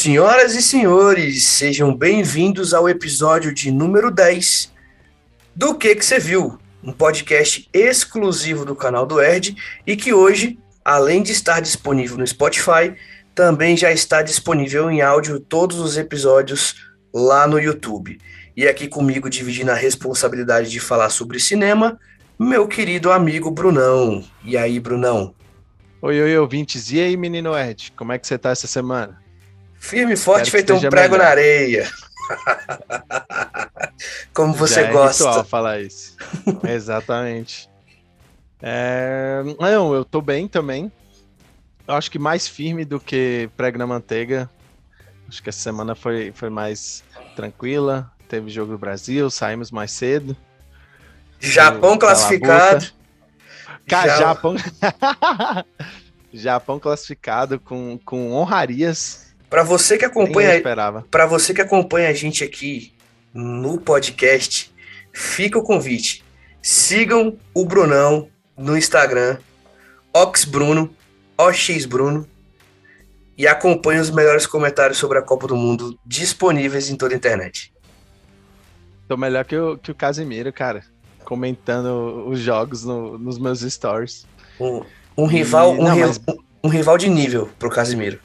Senhoras e senhores, sejam bem-vindos ao episódio de número 10 do Que Você Viu, um podcast exclusivo do canal do Erd e que hoje, além de estar disponível no Spotify, também já está disponível em áudio todos os episódios lá no YouTube. E aqui comigo, dividindo a responsabilidade de falar sobre cinema, meu querido amigo Brunão. E aí, Brunão? Oi, ouvintes. E aí, menino Ed? Como é que você tá essa semana? Firme e forte, feito um prego melhor na areia. Como você Já gosta. É ritual falar isso. Exatamente. Não, eu tô bem também. Eu acho que mais firme do que prego na manteiga. Acho que essa semana foi mais tranquila. Teve jogo do Brasil, saímos mais cedo. Japão classificado. Japão... Japão classificado com honrarias. Para você que acompanha a gente aqui no podcast, fica o convite. Sigam o Brunão no Instagram, oxbruno, oxbruno, e acompanhem os melhores comentários sobre a Copa do Mundo disponíveis em toda a internet. Tô melhor que o Casimiro, cara, comentando os jogos nos meus stories. Um rival de nível pro Casimiro.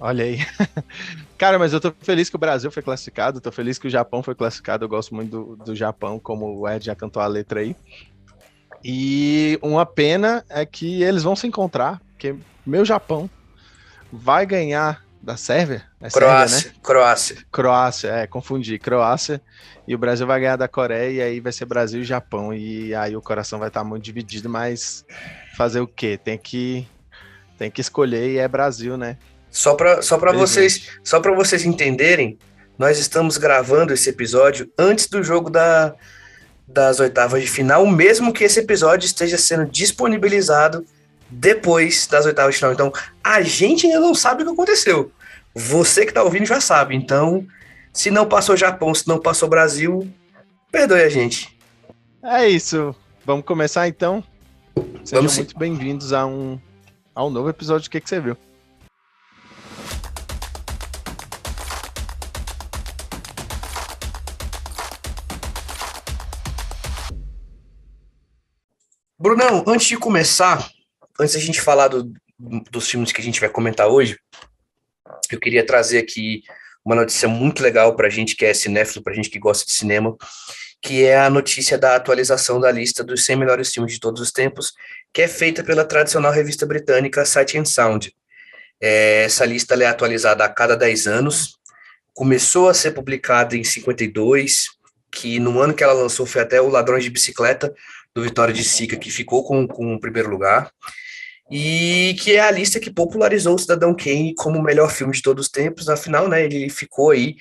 Olha aí. Cara, mas eu tô feliz que o Brasil foi classificado, tô feliz que o Japão foi classificado, eu gosto muito do Japão, como o Ed já cantou a letra aí. E uma pena é que eles vão se encontrar, porque meu Japão vai ganhar da Sérvia. Croácia, Sérvia, né? Croácia, confundi. Croácia, e o Brasil vai ganhar da Coreia, e aí vai ser Brasil e Japão, e aí o coração vai estar muito dividido, mas fazer o quê? Tem que escolher, e é Brasil, né? Só para vocês entenderem, nós estamos gravando esse episódio antes do jogo das oitavas de final, mesmo que esse episódio esteja sendo disponibilizado depois das oitavas de final. Então, a gente ainda não sabe o que aconteceu. Você que está ouvindo já sabe. Então, se não passou Japão, se não passou Brasil, perdoe a gente. É isso. Vamos começar então? Sejam muito bem-vindos a um novo episódio do Que Você Viu. Brunão, antes de começar, antes da gente falar dos filmes que a gente vai comentar hoje, eu queria trazer aqui uma notícia muito legal para a gente que é cinéfilo, para a gente que gosta de cinema, que é a notícia da atualização da lista dos 100 melhores filmes de todos os tempos, que é feita pela tradicional revista britânica Sight and Sound. Essa lista é atualizada a cada 10 anos, começou a ser publicada em 52, que no ano que ela lançou foi até o Ladrões de Bicicleta, do Vitória de Sica, que ficou com o primeiro lugar, e que é a lista que popularizou o Cidadão Kane como o melhor filme de todos os tempos. Afinal, né, ele ficou aí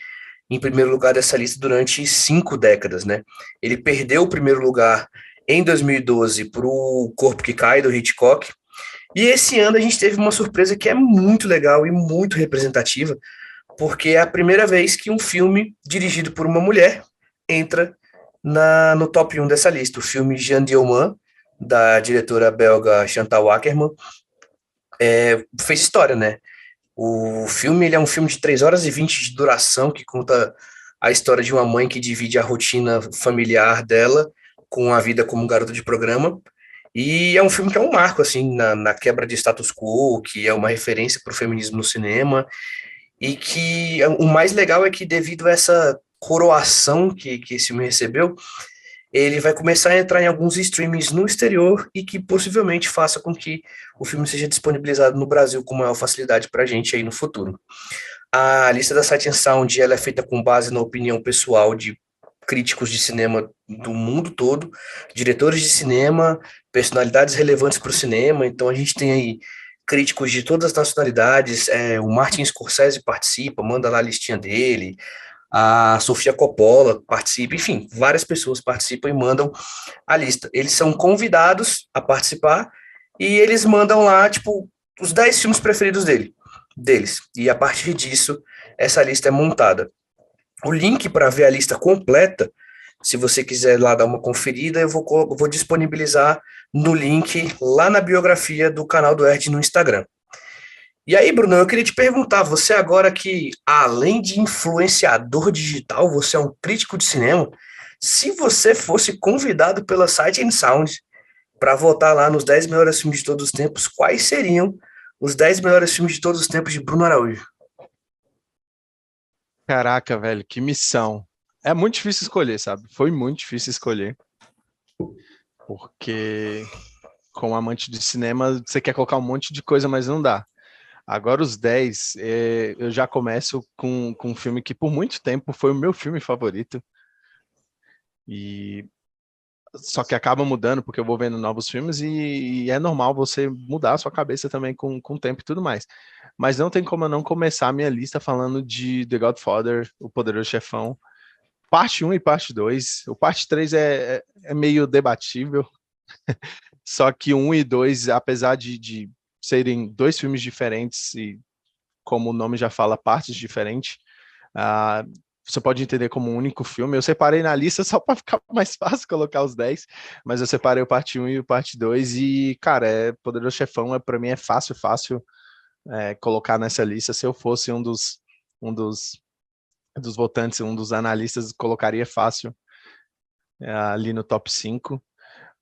em primeiro lugar dessa lista durante 5 décadas, né? Ele perdeu o primeiro lugar em 2012 para o Corpo que Cai, do Hitchcock, e esse ano a gente teve uma surpresa que é muito legal e muito representativa, porque é a primeira vez que um filme dirigido por uma mulher entra no top 1 dessa lista. O filme Jeanne Dielman, da diretora belga Chantal Akerman, fez história, né? O filme ele é um filme de 3 horas e 20 de duração, que conta a história de uma mãe que divide a rotina familiar dela com a vida como garota de programa. E é um filme que é um marco, assim, na quebra de status quo, que é uma referência para o feminismo no cinema, e que o mais legal é que, devido a essa coroação que esse filme recebeu, ele vai começar a entrar em alguns streamings no exterior e que possivelmente faça com que o filme seja disponibilizado no Brasil com maior facilidade para a gente aí no futuro. A lista da Sight and Sound ela é feita com base na opinião pessoal de críticos de cinema do mundo todo, diretores de cinema, personalidades relevantes para o cinema. Então a gente tem aí críticos de todas as nacionalidades, o Martin Scorsese participa, manda lá a listinha dele, a Sofia Coppola participa, enfim, várias pessoas participam e mandam a lista. Eles são convidados a participar e eles mandam lá, tipo, os 10 filmes preferidos deles. E a partir disso, essa lista é montada. O link para ver a lista completa, se você quiser lá dar uma conferida, eu vou disponibilizar no link lá na biografia do canal do Erd no Instagram. E aí, Bruno, eu queria te perguntar, você agora que, além de influenciador digital, você é um crítico de cinema, se você fosse convidado pela Sight and Sound para votar lá nos 10 melhores filmes de todos os tempos, quais seriam os 10 melhores filmes de todos os tempos de Bruno Araújo? Caraca, velho, que missão. É muito difícil escolher, sabe? Foi muito difícil escolher, porque como amante de cinema, você quer colocar um monte de coisa, mas não dá. Agora os 10, eu já começo com um filme que por muito tempo foi o meu filme favorito, e só que acaba mudando porque eu vou vendo novos filmes e é normal você mudar a sua cabeça também com o tempo e tudo mais. Mas não tem como eu não começar a minha lista falando de The Godfather, O Poderoso Chefão, parte um e parte 2. O parte 3 é meio debatível, só que um e 2, apesar de serem dois filmes diferentes e, como o nome já fala, partes diferentes, ah, você pode entender como um único filme. Eu separei na lista só para ficar mais fácil colocar os 10, mas eu separei o parte um e o parte 2 e, cara, Poderoso Chefão, para mim é fácil colocar nessa lista. Se eu fosse um dos votantes, um dos analistas, colocaria fácil ali no top 5.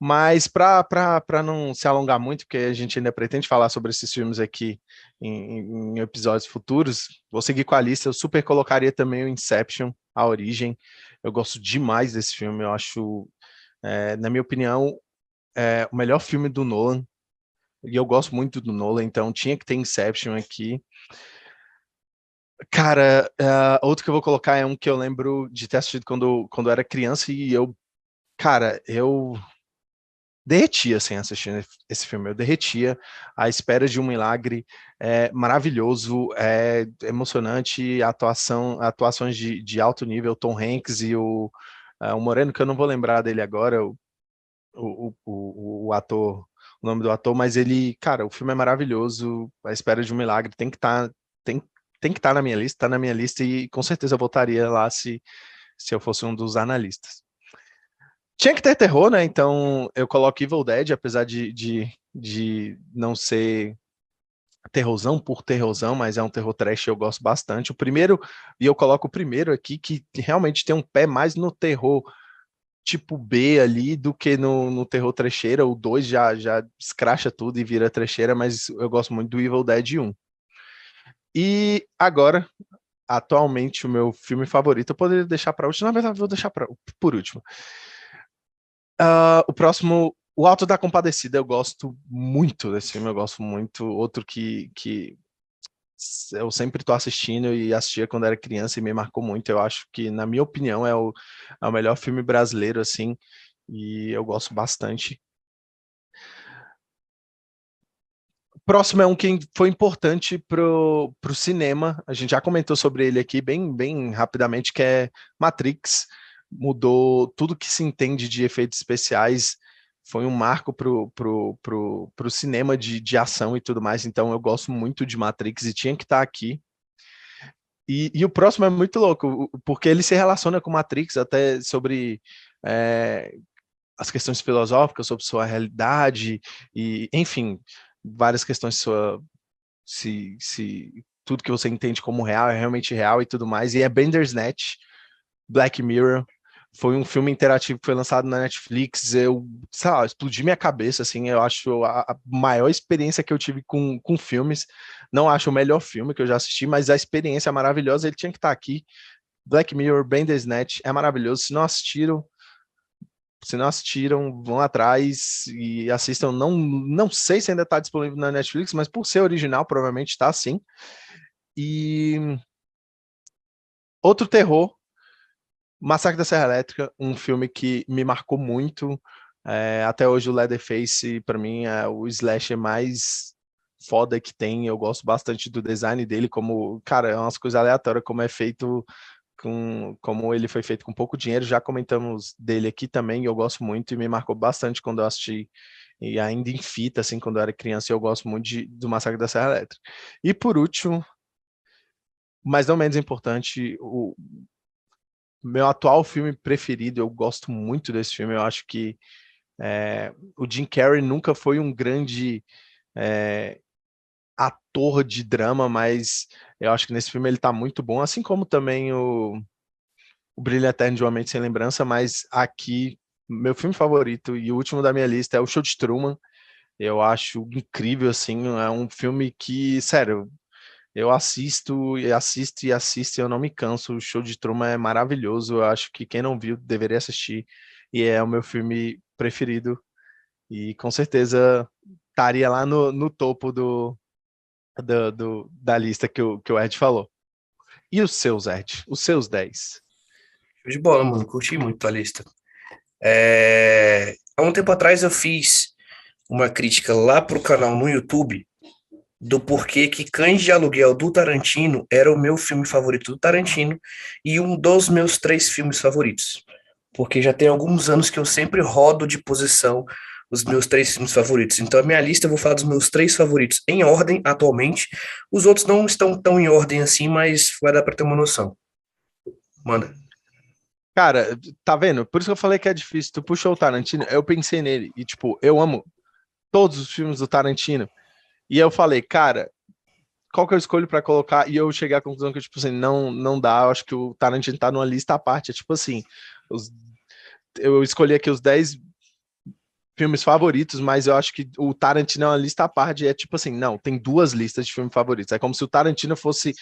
Mas para não se alongar muito, porque a gente ainda pretende falar sobre esses filmes aqui em episódios futuros, vou seguir com a lista. Eu super colocaria também o Inception, A Origem. Eu gosto demais desse filme. Eu acho, na minha opinião, o melhor filme do Nolan. E eu gosto muito do Nolan, então tinha que ter Inception aqui. Cara, outro que eu vou colocar é um que eu lembro de ter assistido quando eu era criança e eu derretia assim assistindo esse filme, eu derretia. A Espera de um Milagre é maravilhoso, é emocionante, atuações de alto nível, Tom Hanks e o Moreno, que eu não vou lembrar dele agora, o ator, o nome do ator, mas ele, cara, o filme é maravilhoso, A Espera de um Milagre tem, tem que estar na minha lista, tá na minha lista e com certeza eu votaria lá se eu fosse um dos analistas. Tinha que ter terror, né? Então eu coloco Evil Dead, apesar de não ser terrorzão por terrorzão, mas é um terror trash, eu gosto bastante. O primeiro, e eu coloco o primeiro aqui, que realmente tem um pé mais no terror tipo B ali do que no terror trecheira. O 2 já escracha tudo e vira trecheira, mas eu gosto muito do Evil Dead 1. E agora, atualmente, o meu filme favorito, eu poderia deixar para último, na verdade, eu vou deixar por último. O próximo, O Alto da Compadecida, eu gosto muito desse filme, eu gosto muito. Outro que eu sempre tô assistindo e assistia quando era criança e me marcou muito. Eu acho que, na minha opinião, é o melhor filme brasileiro, assim, e eu gosto bastante. O próximo é um que foi importante pro cinema, a gente já comentou sobre ele aqui bem rapidamente, que é Matrix. Mudou tudo que se entende de efeitos especiais, foi um marco pro cinema de ação e tudo mais, então eu gosto muito de Matrix e tinha que estar aqui. E o próximo é muito louco, porque ele se relaciona com Matrix até sobre é, as questões filosóficas, sobre sua realidade, e enfim, várias questões se tudo que você entende como real é realmente real e tudo mais. E é Bandersnatch, Black Mirror. Foi um filme interativo que foi lançado na Netflix. Eu, sei lá, explodi minha cabeça, assim. Eu acho a maior experiência que eu tive com filmes. Não acho o melhor filme que eu já assisti, mas a experiência é maravilhosa. Ele tinha que estar aqui. Black Mirror, Bandersnatch, é maravilhoso. Se não assistiram, vão atrás e assistam. Não sei se ainda está disponível na Netflix, mas por ser original, provavelmente está sim. E outro terror, Massacre da Serra Elétrica, um filme que me marcou muito. Até hoje o Leatherface, para mim, é o slasher mais foda que tem. Eu gosto bastante do design dele, como, cara, é umas coisas aleatórias, como é feito como ele foi feito com pouco dinheiro. Já comentamos dele aqui também, eu gosto muito e me marcou bastante quando eu assisti, e ainda em fita, assim, quando eu era criança, e eu gosto muito do Massacre da Serra Elétrica. E por último, mas não menos importante, o meu atual filme preferido, eu gosto muito desse filme, eu acho que o Jim Carrey nunca foi um grande é, ator de drama, mas eu acho que nesse filme ele tá muito bom, assim como também o Brilho Eterno de Uma Mente Sem Lembrança, mas aqui, meu filme favorito e o último da minha lista é O Show de Truman. Eu acho incrível, assim, é um filme que, sério, eu assisto e assisto e assisto e eu não me canso. O Show de Truman é maravilhoso. Eu acho que quem não viu deveria assistir. E é o meu filme preferido. E com certeza estaria lá no topo da lista que o Ed falou. E os seus, Ed? Os seus 10? Show de bola, mano. Curti muito a lista. Há um tempo atrás eu fiz uma crítica lá pro canal no YouTube do porquê que Cães de Aluguel do Tarantino era o meu filme favorito do Tarantino e um dos meus 3 filmes favoritos. Porque já tem alguns anos que eu sempre rodo de posição os meus 3 filmes favoritos. Então, a minha lista eu vou falar dos meus 3 favoritos em ordem atualmente. Os outros não estão tão em ordem assim, mas vai dar pra ter uma noção. Manda. Cara, tá vendo? Por isso que eu falei que é difícil. Tu puxou o Tarantino, eu pensei nele. E, tipo, eu amo todos os filmes do Tarantino. E eu falei, cara, qual que eu escolho pra colocar? E eu cheguei à conclusão que, tipo assim, não dá. Eu acho que o Tarantino tá numa lista à parte. É tipo assim, os- eu escolhi aqui os 10 filmes favoritos, mas eu acho que o Tarantino é uma lista à parte. É tipo assim, não, tem 2 listas de filmes favoritos. É como se o Tarantino fosse.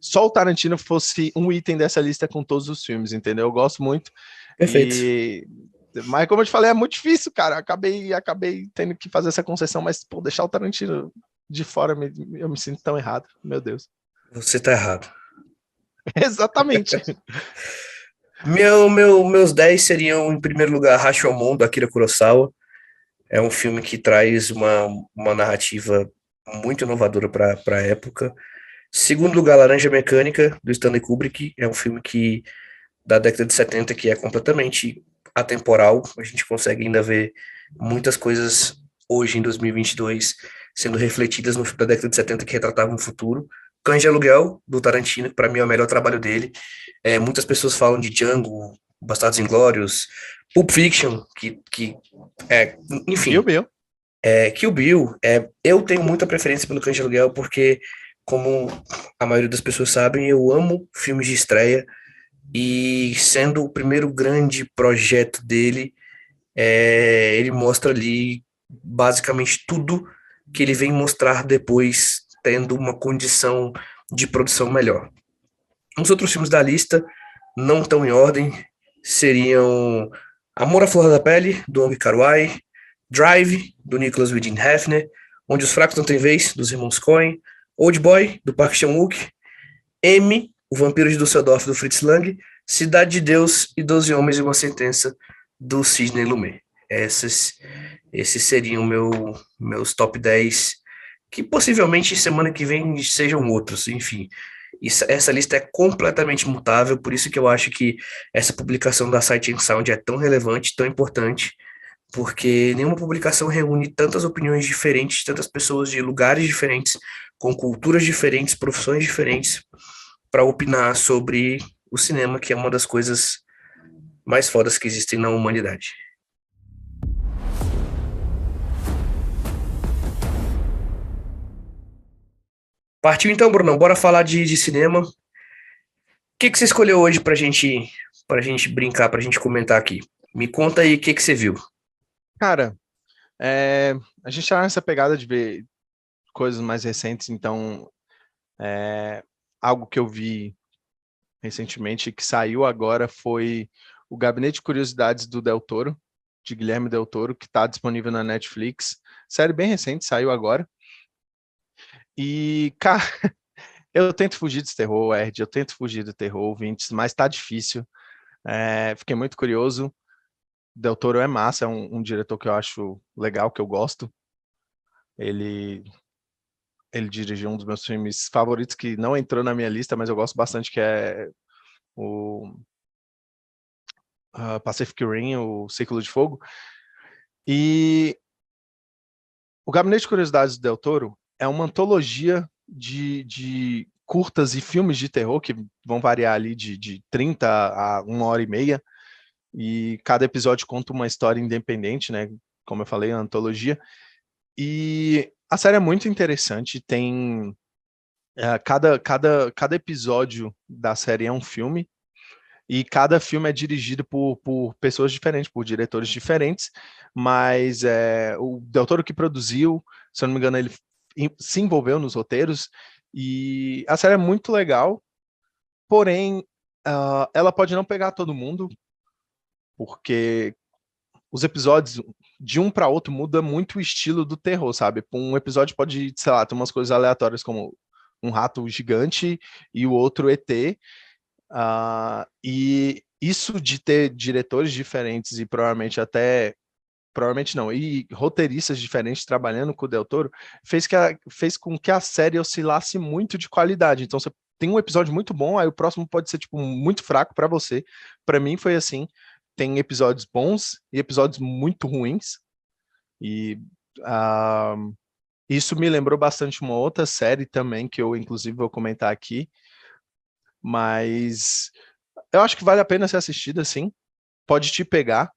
Só o Tarantino fosse um item dessa lista com todos os filmes, entendeu? Eu gosto muito. Perfeito. E. Mas, como eu te falei, é muito difícil, cara. Acabei tendo que fazer essa concessão, mas, pô, deixar o Tarantino de fora, eu me sinto tão errado. Meu Deus. Você tá errado. Exatamente. Meus 10 seriam, em primeiro lugar, Rashomon, do Akira Kurosawa. É um filme que traz uma narrativa muito inovadora para a época. Segundo lugar, Laranja Mecânica, do Stanley Kubrick. É um filme que da década de 70 que é completamente atemporal. A gente consegue ainda ver muitas coisas hoje, em 2022, sendo refletidas no filme da década de 70 que retratavam o futuro. Cães de Aluguel, do Tarantino, que para mim é o melhor trabalho dele. Muitas pessoas falam de Django, Bastardos Inglórios, Pulp Fiction, Viu, enfim, meu? Kill Bill. Eu tenho muita preferência pelo Cães de Aluguel porque, como a maioria das pessoas sabem, eu amo filmes de estreia e sendo o primeiro grande projeto dele, ele mostra ali basicamente tudo que ele vem mostrar depois, tendo uma condição de produção melhor. Os outros filmes da lista não estão em ordem, seriam Amor à Flor da Pele, do Wong Kar-wai, Drive, do Nicholas Winding Refn, Onde os Fracos Não Têm Vez, dos irmãos Coen, Old Boy, do Park Chan-wook, M, O Vampiro de Düsseldorf, do Fritz Lang, Cidade de Deus e Doze Homens e uma Sentença, do Sidney Lumet. Esses seriam meus top 10, que possivelmente semana que vem sejam outros, enfim. Essa lista é completamente mutável, por isso que eu acho que essa publicação da Sight and Sound é tão relevante, tão importante, porque nenhuma publicação reúne tantas opiniões diferentes, tantas pessoas de lugares diferentes, com culturas diferentes, profissões diferentes, para opinar sobre o cinema, que é uma das coisas mais fodas que existem na humanidade. Partiu então, Brunão, bora falar de cinema. O que você escolheu hoje pra gente brincar, pra gente comentar aqui? Me conta aí o que você viu. Cara, é, a gente tá nessa pegada de ver coisas mais recentes, então é, algo que eu vi recentemente que saiu agora foi o Gabinete de Curiosidades do Del Toro, de Guilherme Del Toro, que está disponível na Netflix. Série bem recente, saiu agora. E, cara, eu tento fugir desse terror, Erd, eu tento fugir do terror, ouvintes, mas tá difícil. Fiquei muito curioso. Del Toro é massa, é um diretor que eu acho legal, que eu gosto. Ele, ele dirigiu um dos meus filmes favoritos, que não entrou na minha lista, mas eu gosto bastante, que é o Pacific Rim, o Círculo de Fogo. E o Gabinete de Curiosidades do Del Toro é uma antologia de curtas e filmes de terror que vão variar ali de 30 a 1 hora e meia, e cada episódio conta uma história independente, né? Como eu falei, é uma antologia. E A série é muito interessante, tem cada episódio da série é um filme, e cada filme é dirigido por pessoas diferentes, por diretores diferentes, mas o Del Toro que produziu, se eu não me engano, ele se envolveu nos roteiros, e a série é muito legal, porém, ela pode não pegar todo mundo, porque os episódios de um para outro muda muito o estilo do terror, sabe? Um episódio pode, sei lá, ter umas coisas aleatórias como um rato gigante e o outro ET. E isso de ter diretores diferentes e provavelmente não, e roteiristas diferentes trabalhando com o Del Toro, fez com que a série oscilasse muito de qualidade. Então você tem um episódio muito bom, aí o próximo pode ser tipo muito fraco para você. Para mim foi assim, tem episódios bons e episódios muito ruins. E uh, isso me lembrou bastante uma outra série também que eu inclusive vou comentar aqui, mas eu acho que vale a pena ser assistida, sim. Pode te pegar.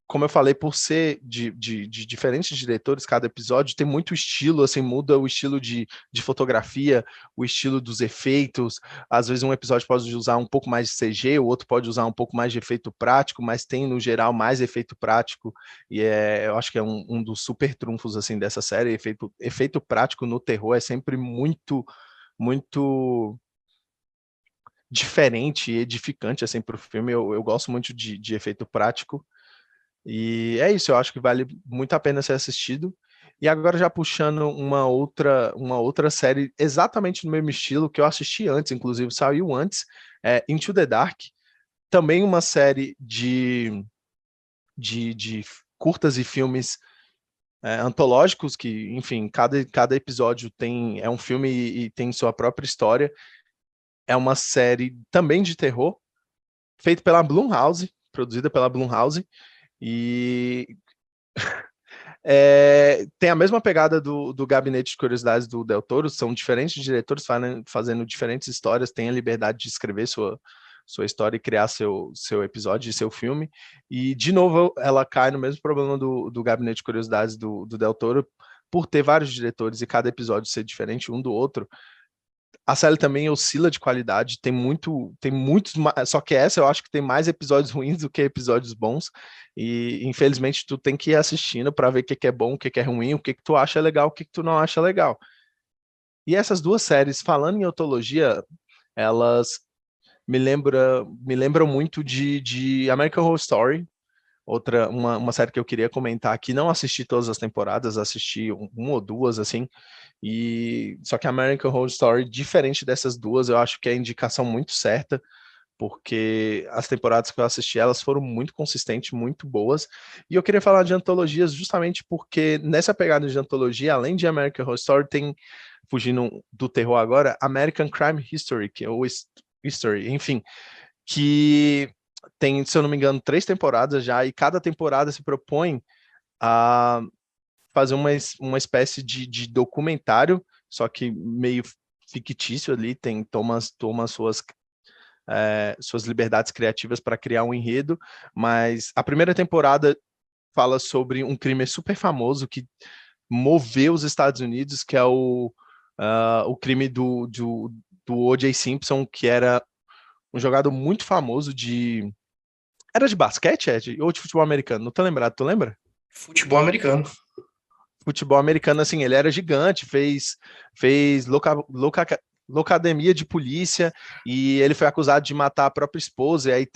Como eu falei, por ser de diferentes diretores, cada episódio tem muito estilo, assim, muda o estilo de fotografia, o estilo dos efeitos. Às vezes um episódio pode usar um pouco mais de CG, o outro pode usar um pouco mais de efeito prático, mas tem, no geral, mais efeito prático. E eu acho que é um dos super trunfos, assim, dessa série. Efeito prático no terror é sempre muito, muito diferente e edificante assim para o filme. Eu gosto muito de efeito prático e é isso. Eu acho que vale muito a pena ser assistido. E agora já puxando uma outra série exatamente no mesmo estilo que eu assisti antes, inclusive saiu antes, Into the Dark, também uma série de curtas e filmes antológicos que, enfim, cada episódio é um filme e tem sua própria história. É uma série também de terror, feita pela Blumhouse, produzida pela Blumhouse, e tem a mesma pegada do Gabinete de Curiosidades do Del Toro, são diferentes diretores fazendo diferentes histórias, têm a liberdade de escrever sua história e criar seu episódio e seu filme, e de novo ela cai no mesmo problema do Gabinete de Curiosidades do Del Toro, por ter vários diretores e cada episódio ser diferente um do outro. A série também oscila de qualidade, tem muitos, só que essa eu acho que tem mais episódios ruins do que episódios bons, e infelizmente tu tem que ir assistindo para ver o que que é bom, o que que é ruim, o que que tu acha legal, o que que tu não acha legal. E essas duas séries, falando em ontologia, elas me lembram muito de American Horror Story, uma série que eu queria comentar aqui. Não assisti todas as temporadas, assisti uma ou duas, assim, e só que American Horror Story, diferente dessas duas, eu acho que é a indicação muito certa, porque as temporadas que eu assisti, elas foram muito consistentes, muito boas, e eu queria falar de antologias justamente porque nessa pegada de antologia, além de American Horror Story, tem, fugindo do terror agora, American Crime History, que é o History, enfim, que tem, se eu não me engano, 3 temporadas já, e cada temporada se propõe a fazer uma espécie de documentário, só que meio fictício ali, toma suas liberdades criativas para criar um enredo, mas a primeira temporada fala sobre um crime super famoso que moveu os Estados Unidos, que é o crime do O.J. Simpson, que era um jogador muito famoso Era de basquete, Ed? Ou de futebol americano? Não tô lembrado, tu lembra? Futebol americano. Futebol americano, assim, ele era gigante, fez locademia de polícia, e ele foi acusado de matar a própria esposa, e aí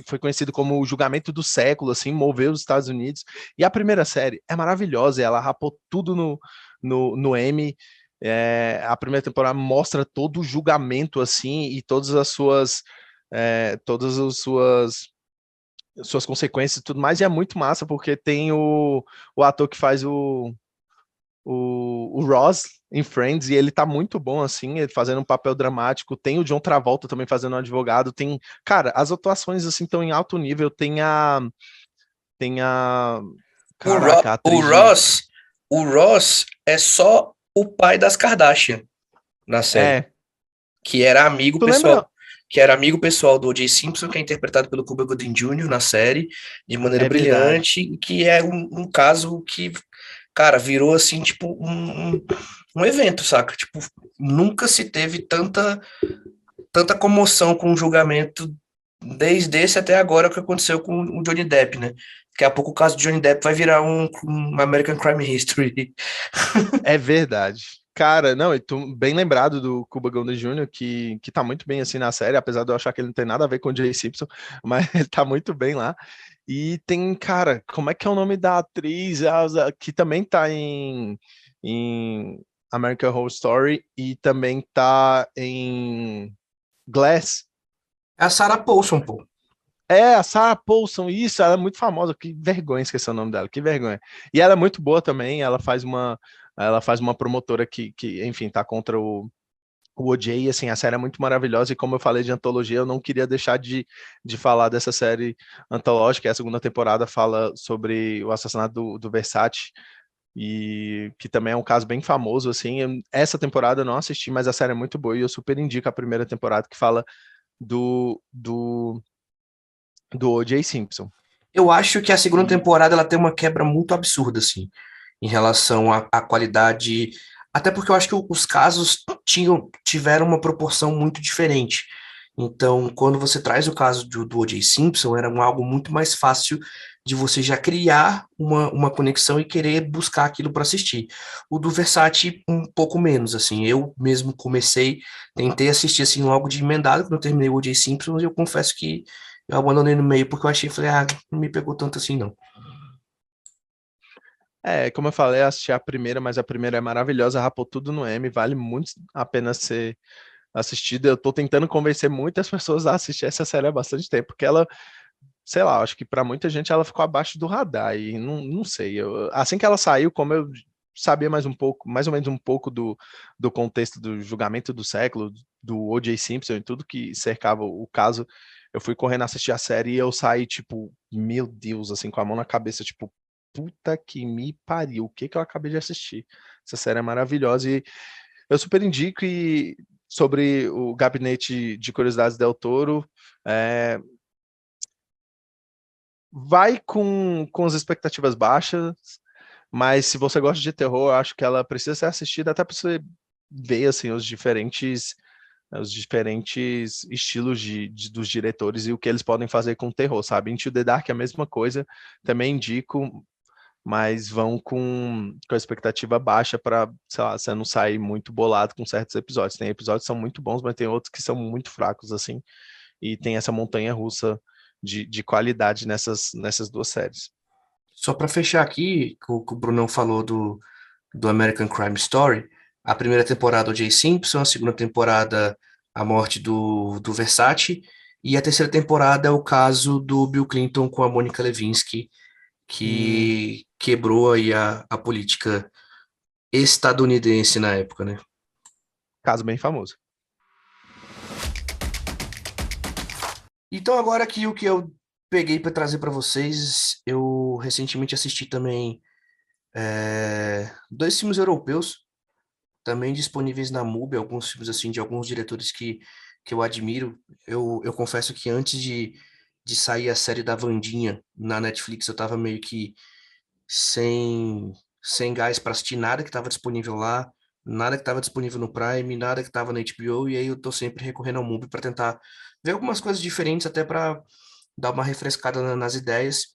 foi conhecido como o julgamento do século, assim, moveu os Estados Unidos. E a primeira série é maravilhosa, ela rapou tudo no Emmy. A primeira temporada mostra todo o julgamento, assim, e todas as suas consequências e tudo mais, e é muito massa, porque tem o ator que faz o Ross em Friends, e ele tá muito bom, assim, ele fazendo um papel dramático. Tem o John Travolta também fazendo um advogado. Cara, as atuações, assim, estão em alto nível. Tem a, O, caraca, a O atriz de... Ross, o Ross é só o pai das Kardashian na série, É, que era amigo tu lembra? pessoal, que era amigo pessoal do O.J. Simpson, que é interpretado pelo Cuba Gooding Jr. na série, de maneira É verdade. brilhante, e que é um caso que cara, virou assim, tipo, um evento, saca? Tipo, nunca se teve tanta comoção com o julgamento desde esse até agora o que aconteceu com o Johnny Depp, né? Daqui a pouco o caso de Johnny Depp vai virar um American Crime History. É verdade. Cara, não, e tu bem lembrado do Cuba Gooding Jr., que tá muito bem assim na série, apesar de eu achar que ele não tem nada a ver com o Jay Simpson, mas ele tá muito bem lá. E tem, cara, como é que é o nome da atriz que também tá em American Horror Story e também tá em Glass? É a Sarah Paulson, pô. É, a Sarah Paulson, isso, ela é muito famosa, que vergonha esquecer o nome dela, que vergonha. E ela é muito boa também, ela faz uma promotora que enfim, tá contra o OJ, assim, a série é muito maravilhosa e como eu falei de antologia, eu não queria deixar de falar dessa série antológica, a segunda temporada fala sobre o assassinato do Versace, e que também é um caso bem famoso, assim, essa temporada eu não assisti, mas a série é muito boa e eu super indico a primeira temporada que fala do, do, do O.J. Simpson. Eu acho que a segunda E, temporada ela tem uma quebra muito absurda, assim, em relação à qualidade. Até porque eu acho que os casos tiveram uma proporção muito diferente. Então, quando você traz o caso do O.J. Simpson, era algo muito mais fácil de você já criar uma conexão e querer buscar aquilo para assistir. O do Versace, um pouco menos, assim. Eu mesmo tentei assistir assim logo de emendado, quando eu terminei o O.J. Simpson, e eu confesso que eu abandonei no meio porque eu achei, falei, não me pegou tanto assim, não. como eu falei, eu assisti a primeira, mas a primeira é maravilhosa, rapou tudo no M, vale muito a pena ser assistida. Eu tô tentando convencer muitas pessoas a assistir essa série há bastante tempo, porque ela, sei lá, acho que para muita gente ela ficou abaixo do radar e não sei. Assim que ela saiu, como eu sabia mais um pouco, mais ou menos um pouco do contexto do julgamento do século, do O.J. Simpson e tudo que cercava o caso, eu fui correndo assistir a série e eu saí, tipo, meu Deus, assim, com a mão na cabeça, tipo, puta que me pariu, o que que eu acabei de assistir? Essa série é maravilhosa e eu super indico e sobre o Gabinete de Curiosidades Del Toro, é, vai com as expectativas baixas, mas se você gosta de terror, eu acho que ela precisa ser assistida até para você ver assim os diferentes estilos dos diretores e o que eles podem fazer com o terror, sabe? Into the Dark é a mesma coisa, também indico, mas vão com a expectativa baixa para, sei lá, você não sair muito bolado com certos episódios. Tem episódios que são muito bons, mas tem outros que são muito fracos, assim, e tem essa montanha russa de qualidade nessas duas séries. Só para fechar aqui, que o Brunão falou do American Crime Story, a primeira temporada o Jay Simpson, a segunda temporada a morte do Versace, e a terceira temporada é o caso do Bill Clinton com a Monica Lewinsky, que quebrou aí a política estadunidense na época, né? Caso bem famoso. Então agora aqui o que eu peguei para trazer para vocês, eu recentemente assisti também dois filmes europeus, também disponíveis na MUBI, alguns filmes assim de alguns diretores que eu admiro. Eu confesso que antes de sair a série da Wandinha na Netflix, eu tava meio que sem, sem gás para assistir nada que estava disponível lá, nada que estava disponível no Prime, nada que estava na HBO, e aí eu tô sempre recorrendo ao MUBI para tentar ver algumas coisas diferentes, até para dar uma refrescada nas ideias.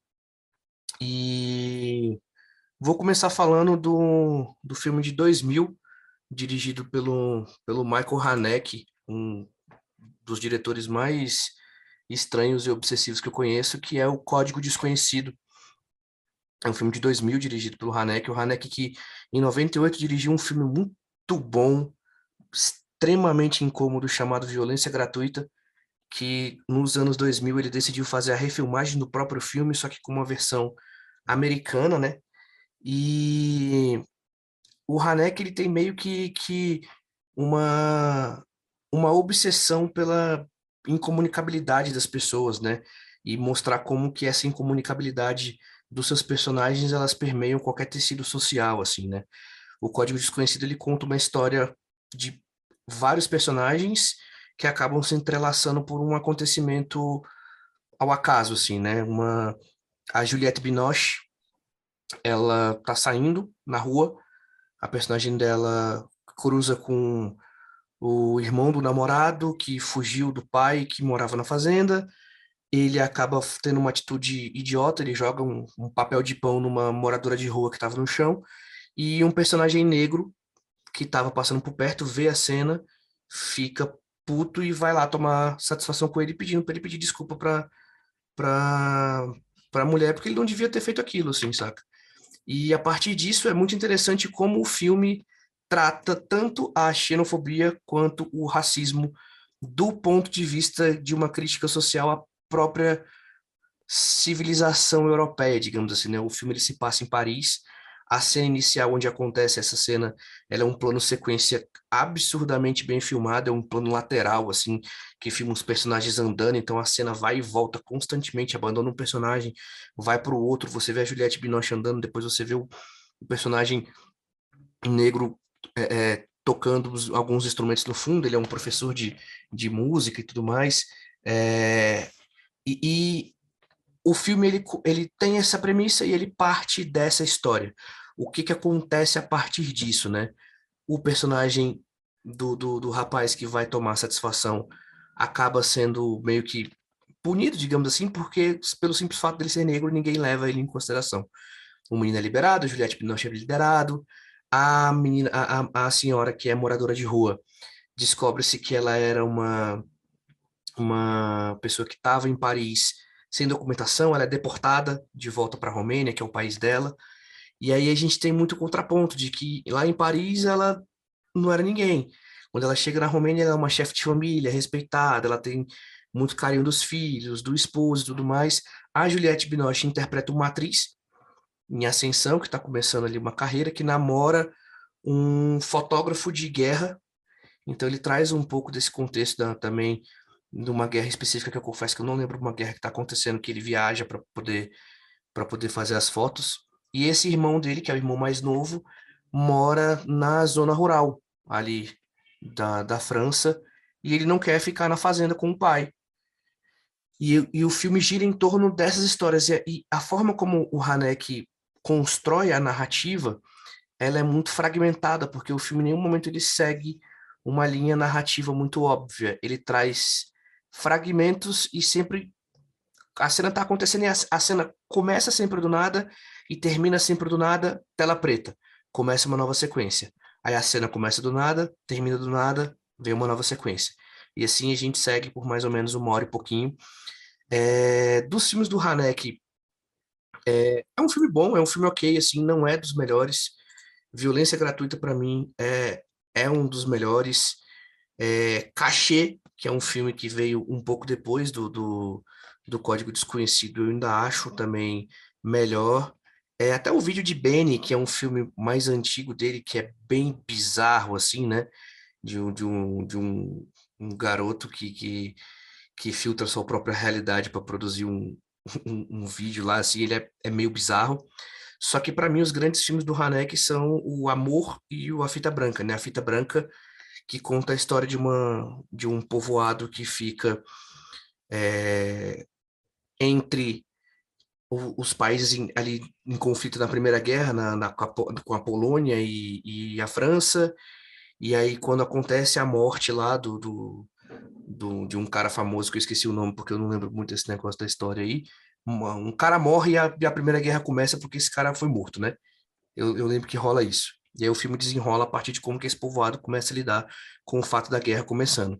E vou começar falando do filme de 2000, dirigido pelo Michael Haneke, um dos diretores mais estranhos e obsessivos que eu conheço, que é o Código Desconhecido. É um filme de 2000 dirigido pelo Haneke. O Haneke que em 98 dirigiu um filme muito bom, extremamente incômodo, chamado Violência Gratuita, que nos anos 2000 ele decidiu fazer a refilmagem do próprio filme, só que com uma versão americana, né? E o Haneke ele tem meio que uma, uma obsessão pela incomunicabilidade das pessoas, né? E mostrar como que essa incomunicabilidade dos seus personagens, elas permeiam qualquer tecido social, assim, né? O Código Desconhecido, ele conta uma história de vários personagens que acabam se entrelaçando por um acontecimento ao acaso, assim, né? A Juliette Binoche, ela tá saindo na rua, a personagem dela cruza com o irmão do namorado que fugiu do pai que morava na fazenda. Ele acaba tendo uma atitude idiota, ele joga um papel de pão numa moradora de rua que estava no chão, e um personagem negro que estava passando por perto vê a cena, fica puto e vai lá tomar satisfação com ele, pedindo para ele pedir desculpa pra, pra mulher, porque ele não devia ter feito aquilo, assim, saca? E a partir disso é muito interessante como o filme trata tanto a xenofobia quanto o racismo do ponto de vista de uma crítica social à própria civilização europeia, digamos assim, né? O filme ele se passa em Paris. A cena inicial onde acontece essa cena, ela é um plano sequência absurdamente bem filmado, é um plano lateral, assim, que filma os personagens andando, então a cena vai e volta constantemente, abandona um personagem, vai para o outro, você vê a Juliette Binoche andando, depois você vê o personagem negro tocando alguns instrumentos no fundo, ele é um professor de música e tudo mais, é, e o filme ele tem essa premissa e ele parte dessa história. O que que acontece a partir disso, né? O personagem do rapaz que vai tomar satisfação acaba sendo meio que punido, digamos assim, porque pelo simples fato dele ser negro, ninguém leva ele em consideração. O menino é liberado, Juliette Binoche é liberado, a menina, a senhora que é moradora de rua, descobre-se que ela era uma pessoa que estava em Paris sem documentação, ela é deportada de volta para a Romênia, que é o país dela. E aí a gente tem muito contraponto de que lá em Paris ela não era ninguém. Quando ela chega na Romênia, ela é uma chefe de família, respeitada, ela tem muito carinho dos filhos, do esposo e tudo mais. A Juliette Binoche interpreta uma atriz em ascensão, que está começando ali uma carreira, que namora um fotógrafo de guerra. Então ele traz um pouco desse contexto também de uma guerra específica que eu confesso que eu não lembro uma guerra que está acontecendo, que ele viaja para poder fazer as fotos. E esse irmão dele, que é o irmão mais novo, mora na zona rural ali da França e ele não quer ficar na fazenda com o pai. E o filme gira em torno dessas histórias e a forma como o Haneke constrói a narrativa, ela é muito fragmentada, porque o filme em nenhum momento ele segue uma linha narrativa muito óbvia. Ele traz fragmentos e sempre a cena tá acontecendo e a cena começa sempre do nada e termina sempre do nada, tela preta. Começa uma nova sequência. Aí a cena começa do nada, termina do nada, vem uma nova sequência. E assim a gente segue por mais ou menos uma hora e pouquinho. Dos filmes do Haneke, é um filme bom, é um filme ok, assim, não é dos melhores. Violência Gratuita, para mim, é um dos melhores. Cachê, que é um filme que veio um pouco depois do Código Desconhecido, eu ainda acho também melhor. Até o Vídeo de Benny, que é um filme mais antigo dele, que é bem bizarro, assim, né? De um garoto que filtra sua própria realidade para produzir um vídeo lá, assim, ele é meio bizarro. Só que para mim os grandes filmes do Haneke são o Amor e A Fita Branca, né? A Fita Branca que conta a história de um povoado que fica é, entre os países ali em conflito na Primeira Guerra, com a Polônia e a França, e aí quando acontece a morte lá de um cara famoso, que eu esqueci o nome porque eu não lembro muito desse negócio da história aí, um cara morre e a Primeira Guerra começa porque esse cara foi morto, né? Eu lembro que rola isso. E aí o filme desenrola a partir de como que esse povoado começa a lidar com o fato da guerra começando.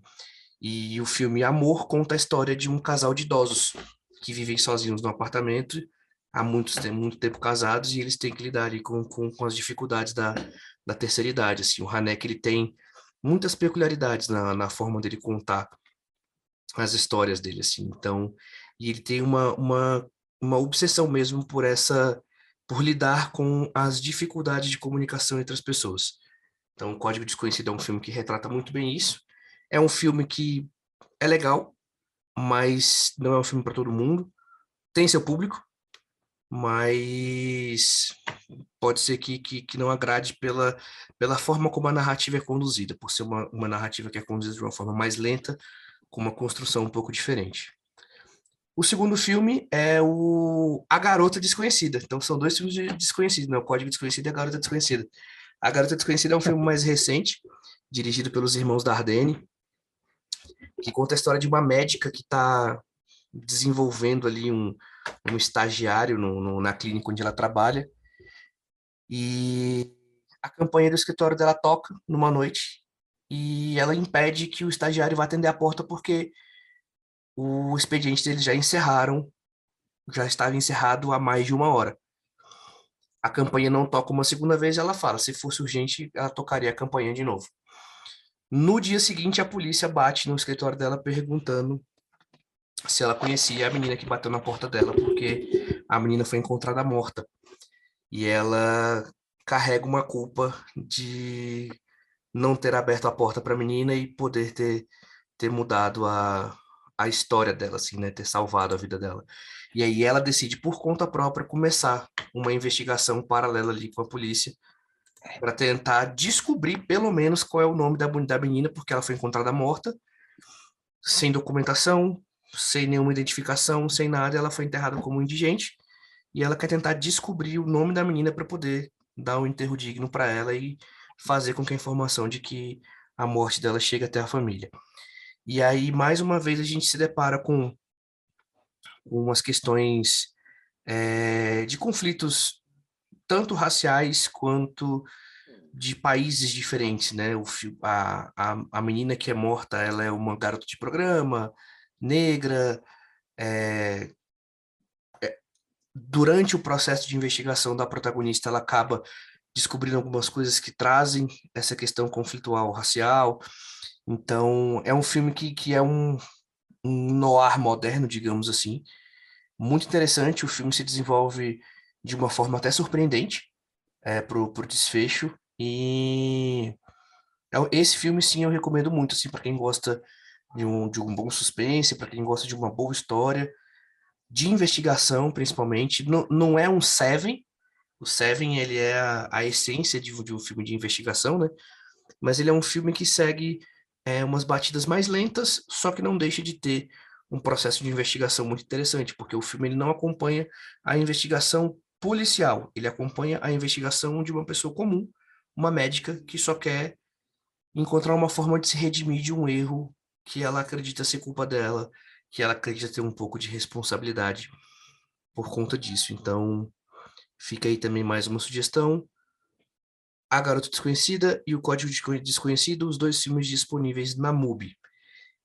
E o filme Amor conta a história de um casal de idosos que vivem sozinhos no apartamento há muito tempo casados e eles têm que lidar ali com as dificuldades da terceira idade. Assim. O Haneke ele tem muitas peculiaridades na forma dele contar as histórias dele. Assim. Então, e ele tem uma obsessão mesmo por lidar com as dificuldades de comunicação entre as pessoas. Então, o Código Desconhecido é um filme que retrata muito bem isso. É um filme que é legal, mas não é um filme para todo mundo. Tem seu público, mas pode ser que não agrade pela forma como a narrativa é conduzida, por ser uma narrativa que é conduzida de uma forma mais lenta, com uma construção um pouco diferente. O segundo filme é A Garota Desconhecida. Então são dois filmes de desconhecidos, né? O Código Desconhecido e A Garota Desconhecida. A Garota Desconhecida é um filme mais recente, dirigido pelos irmãos Dardenne, que conta a história de uma médica que está desenvolvendo ali um estagiário na clínica onde ela trabalha. E a campanha do escritório dela toca numa noite e ela impede que o estagiário vá atender a porta porque o expediente deles já estava encerrado há mais de uma hora. A campanha não toca uma segunda vez, ela fala, se fosse urgente, ela tocaria a campanha de novo. No dia seguinte, a polícia bate no escritório dela perguntando se ela conhecia a menina que bateu na porta dela, porque a menina foi encontrada morta. E ela carrega uma culpa de não ter aberto a porta para a menina e poder ter mudado a história dela, assim, né? Ter salvado a vida dela. E aí ela decide, por conta própria, começar uma investigação paralela ali com a polícia para tentar descobrir, pelo menos, qual é o nome da menina, porque ela foi encontrada morta, sem documentação, sem nenhuma identificação, sem nada. Ela foi enterrada como indigente e ela quer tentar descobrir o nome da menina para poder dar um enterro digno para ela e fazer com que a informação de que a morte dela chegue até a família. E aí, mais uma vez, a gente se depara com umas questões de conflitos tanto raciais quanto de países diferentes, né? A menina que é morta, ela é uma garota de programa, negra. é, Durante o processo de investigação da protagonista, ela acaba descobrindo algumas coisas que trazem essa questão conflitual racial. Então, é um filme que é um noir moderno, digamos assim. Muito interessante, o filme se desenvolve de uma forma até surpreendente pro desfecho. E esse filme, sim, eu recomendo muito, assim, para quem gosta de um bom suspense, para quem gosta de uma boa história, de investigação, principalmente. Não, não é um Seven. O Seven, ele é a essência de um filme de investigação, né? Mas ele é um filme que segue umas batidas mais lentas, só que não deixa de ter um processo de investigação muito interessante, porque o filme ele não acompanha a investigação policial, ele acompanha a investigação de uma pessoa comum, uma médica que só quer encontrar uma forma de se redimir de um erro que ela acredita ser culpa dela, que ela acredita ter um pouco de responsabilidade por conta disso. Então, fica aí também mais uma sugestão. A Garota Desconhecida e o Código Desconhecido, os dois filmes disponíveis na MUBI.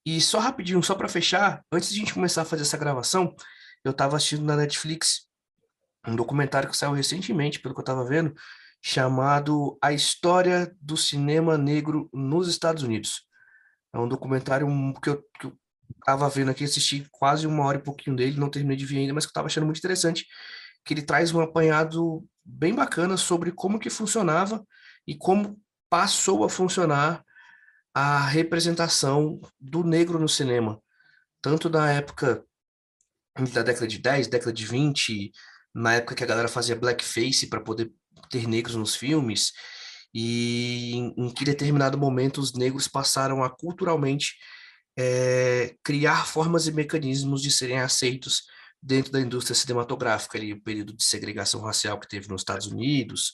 E só rapidinho, só para fechar, antes de a gente começar a fazer essa gravação, eu estava assistindo na Netflix um documentário que saiu recentemente, pelo que eu estava vendo, chamado A História do Cinema Negro nos Estados Unidos. É um documentário que eu tava vendo aqui, assisti quase uma hora e pouquinho dele, não terminei de ver ainda, mas que eu tava achando muito interessante, que ele traz um apanhado bem bacana sobre como que funcionava e como passou a funcionar a representação do negro no cinema, tanto na época da década de 10, década de 20, na época que a galera fazia blackface para poder ter negros nos filmes, e em que determinado momento os negros passaram a culturalmente criar formas e mecanismos de serem aceitos dentro da indústria cinematográfica, ali, o período de segregação racial que teve nos Estados Unidos,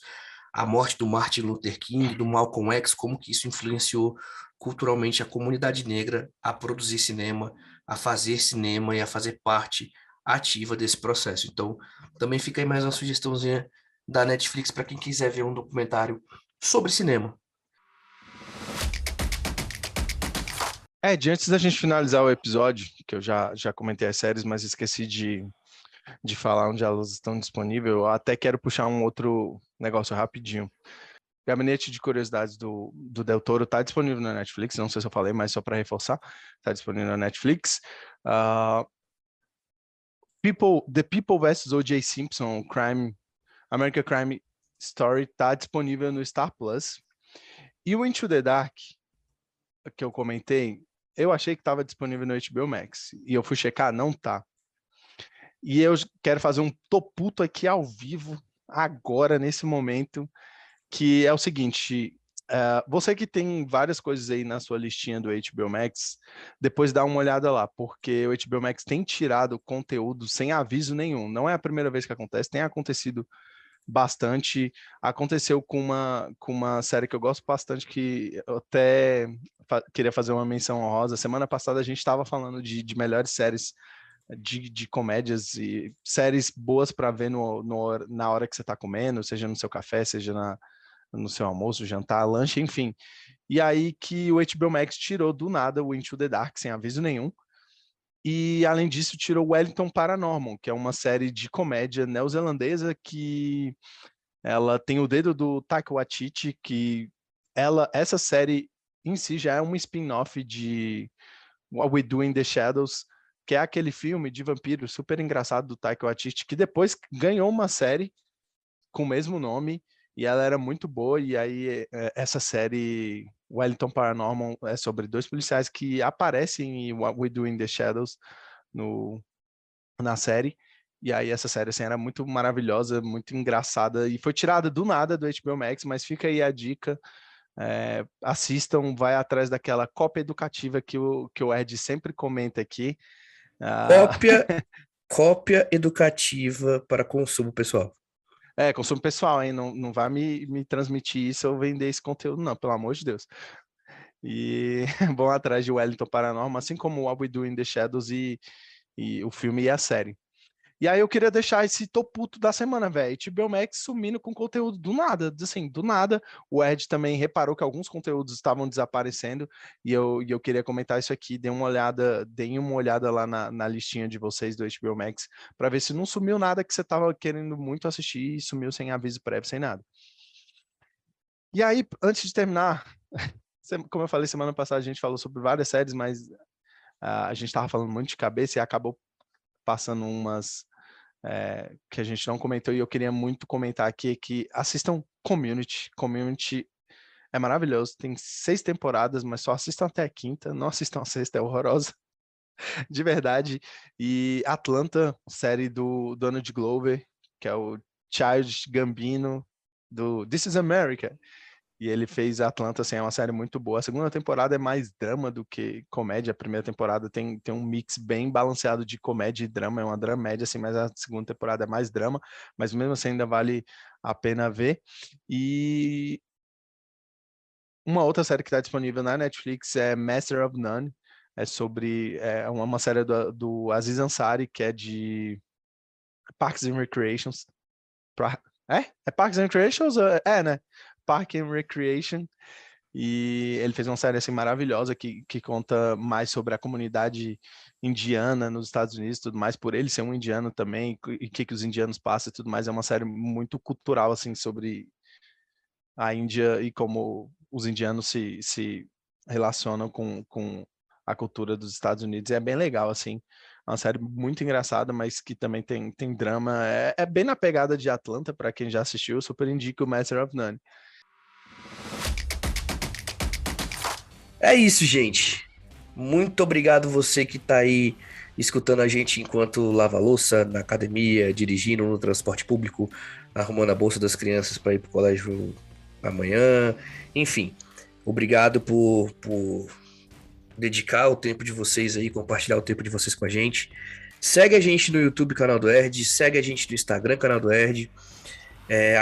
a morte do Martin Luther King, do Malcolm X, como que isso influenciou culturalmente a comunidade negra a produzir cinema, a fazer cinema e a fazer parte ativa desse processo. Então, também fica aí mais uma sugestãozinha da Netflix para quem quiser ver um documentário sobre cinema. Antes da gente finalizar o episódio, que eu já comentei as séries, mas esqueci de falar onde elas estão disponíveis, eu até quero puxar um outro negócio rapidinho. Gabinete de Curiosidades do Del Toro está disponível na Netflix, não sei se eu falei, mas só para reforçar, está disponível na Netflix. The People vs. O.J. Simpson, American Crime Story, está disponível no Star Plus. E o Into the Dark, que eu comentei, eu achei que estava disponível no HBO Max. E eu fui checar, não tá. E eu quero fazer um toputo aqui ao vivo, agora, nesse momento, que é o seguinte: Você que tem várias coisas aí na sua listinha do HBO Max, depois dá uma olhada lá, porque o HBO Max tem tirado conteúdo sem aviso nenhum. Não é a primeira vez que acontece, tem acontecido bastante. Aconteceu com uma série que eu gosto bastante, que eu até queria fazer uma menção honrosa. Semana passada a gente estava falando de melhores séries de comédias e séries boas para ver na hora que você está comendo, seja no seu café, seja no seu almoço, jantar, lanche, enfim. E aí que o HBO Max tirou do nada o Into the Dark, sem aviso nenhum. E, além disso, tirou Wellington Paranormal, que é uma série de comédia neozelandesa que ela tem o dedo do Taika Waititi, que essa série em si já é um spin-off de What We Do in the Shadows, que é aquele filme de vampiro super engraçado do Taika Waititi, que depois ganhou uma série com o mesmo nome, e ela era muito boa, e aí essa série Wellington Paranormal é sobre dois policiais que aparecem em What We Do in the Shadows na série, e aí essa série assim, era muito maravilhosa, muito engraçada, e foi tirada do nada do HBO Max, mas fica aí a dica, assistam, vai atrás daquela cópia educativa que o Ed sempre comenta aqui. Cópia educativa para consumo pessoal. Consumo pessoal, hein? Não vai me transmitir isso ou vender esse conteúdo, não, pelo amor de Deus. E vão atrás de Wellington Paranormal, assim como What We Do in the Shadows e o filme e a série. E aí eu queria deixar esse toputo da semana, velho. HBO Max sumindo com conteúdo do nada, assim, do nada. O Ed também reparou que alguns conteúdos estavam desaparecendo e eu queria comentar isso aqui. Deem uma olhada lá na listinha de vocês do HBO Max para ver se não sumiu nada que você estava querendo muito assistir e sumiu sem aviso prévio, sem nada. E aí, antes de terminar, como eu falei semana passada, a gente falou sobre várias séries, mas a gente estava falando muito de cabeça e acabou passando umas que a gente não comentou e eu queria muito comentar aqui, que assistam Community. Community é maravilhoso, tem 6 temporadas, mas só assistam até a quinta, não assistam a sexta, é horrorosa, de verdade. E Atlanta, série do Donald Glover, que é o Childish Gambino, do This is America. E ele fez Atlanta, assim, é uma série muito boa. A segunda temporada é mais drama do que comédia. A primeira temporada tem um mix bem balanceado de comédia e drama. É uma dramédia, assim, mas a segunda temporada é mais drama. Mas mesmo assim ainda vale a pena ver. E uma outra série que está disponível na Netflix é Master of None. É sobre uma série do Aziz Ansari, que é de Parks and Recreations. É Parks and Recreations? Né? Park and Recreation, e ele fez uma série assim maravilhosa que conta mais sobre a comunidade indiana nos Estados Unidos, tudo mais, por ele ser um indiano também, e o que os indianos passam e tudo mais. É uma série muito cultural, assim, sobre a Índia e como os indianos se relacionam com a cultura dos Estados Unidos. É bem legal, assim. É uma série muito engraçada, mas que também tem drama. É bem na pegada de Atlanta, para quem já assistiu. Eu super indico o Master of None. É isso, gente. Muito obrigado você que está aí escutando a gente enquanto lava a louça, na academia, dirigindo no transporte público, arrumando a bolsa das crianças para ir para o colégio amanhã. Enfim, obrigado por dedicar o tempo de vocês aí, compartilhar o tempo de vocês com a gente. Segue a gente no YouTube, canal do Erd. Segue a gente no Instagram, canal do Erd.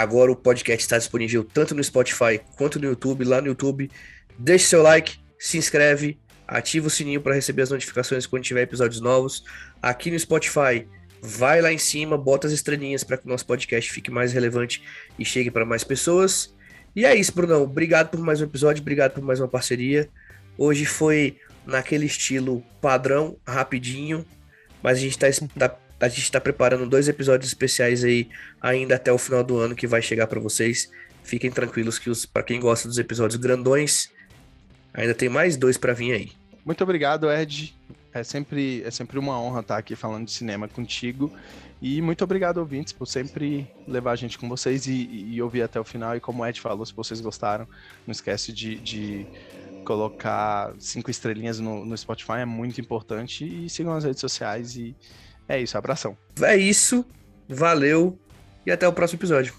Agora o podcast está disponível tanto no Spotify quanto no YouTube. Lá no YouTube, deixe seu like, se inscreve, ativa o sininho para receber as notificações quando tiver episódios novos. Aqui no Spotify, vai lá em cima, bota as estrelinhas para que o nosso podcast fique mais relevante e chegue para mais pessoas. E é isso, Brunão. Obrigado por mais um episódio, obrigado por mais uma parceria. Hoje foi naquele estilo padrão, rapidinho, mas a gente está preparando 2 episódios especiais aí ainda até o final do ano que vai chegar para vocês. Fiquem tranquilos que para quem gosta dos episódios grandões, ainda tem mais 2 para vir aí. Muito obrigado, Ed. É sempre uma honra estar aqui falando de cinema contigo. E muito obrigado, ouvintes, por sempre levar a gente com vocês e ouvir até o final. E como o Ed falou, se vocês gostaram, não esquece de colocar 5 estrelinhas no Spotify, é muito importante. E sigam as redes sociais. E é isso, abração. É isso, valeu e até o próximo episódio.